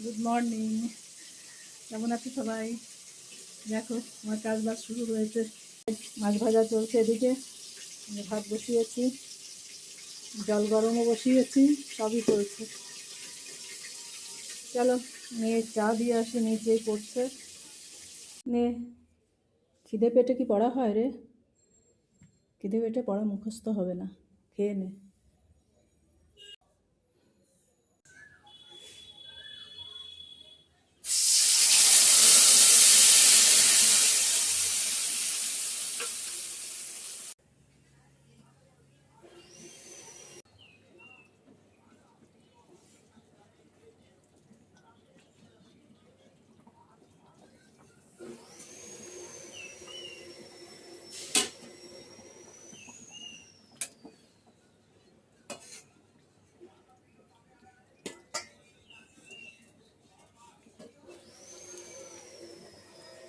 Good morning. কেমন আছো সবাই? দেখো আমার কাজ বাজ শুরু হয়েছে। মাছ ভাজা চলছে, এদিকে আমি ভাত বসিয়েছি, জল গরমও বসিয়েছি, সবই চলছে। চলো মেয়ে চা দিয়ে আসি, নিচেই পড়ছে। নে, খিদে পেটে কি পড়া হয় রে? খিদে পেটে পড়া মুখস্থ হবে না, খেয়ে নে।